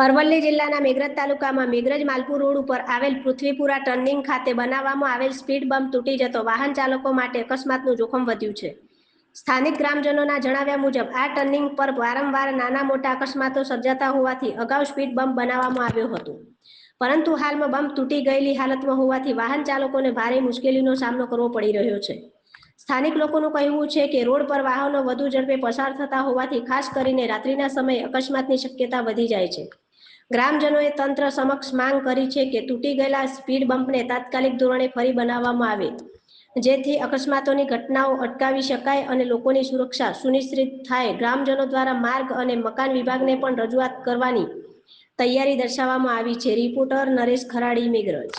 અરવલ્લી જિલ્લાના મેઘરજ તાલુકામાં મેઘરજ માલપુર રોડ ઉપર આવેલ પૃથ્વીપુરા ટર્નિંગ ખાતે બનાવવામાં આવેલ સ્પીડ બમ્પ તૂટી જતો વાહન ચાલકો માટે અકસ્માતનું જોખમ વધ્યું છે। સ્થાનિક ગ્રામજનોના જણાવ્યા મુજબ આ ટર્નિંગ પર વારંવાર નાના મોટા અકસ્માતો સર્જાતા હોવાથી અગાઉ સ્પીડ બમ્પ બનાવવામાં આવ્યો હતો, પરંતુ હાલમાં બમ્પ તૂટી ગયેલી હાલતમાં હોવાથી વાહન ચાલકોને ભારે મુશ્કેલીનો સામનો કરવો પડી રહ્યો છે। સ્થાનિક લોકોનું કહેવું છે કે રોડ પર વાહનો વધુ ઝડપે પસાર થતા હોવાથી ખાસ કરીને રાત્રિના સમયે અકસ્માતની શક્યતા વધી જાય છે। ગ્રામજનોએ તંત્ર સમક્ષ માંગ કરી છે કે તૂટી ગયેલા સ્પીડ બમ્પને તાત્કાલિક ધોરણે ફરી બનાવવામાં આવે, જેથી અકસ્માતોની ઘટનાઓ અટકાવી શકાય અને લોકોની સુરક્ષા સુનિશ્ચિત થાય। ગ્રામજનો દ્વારા માર્ગ અને મકાન વિભાગને પણ રજૂઆત કરવાની તૈયારી દર્શાવવામાં આવી છે। રિપોર્ટર નરેશ ખરાડી, મેઘરજ।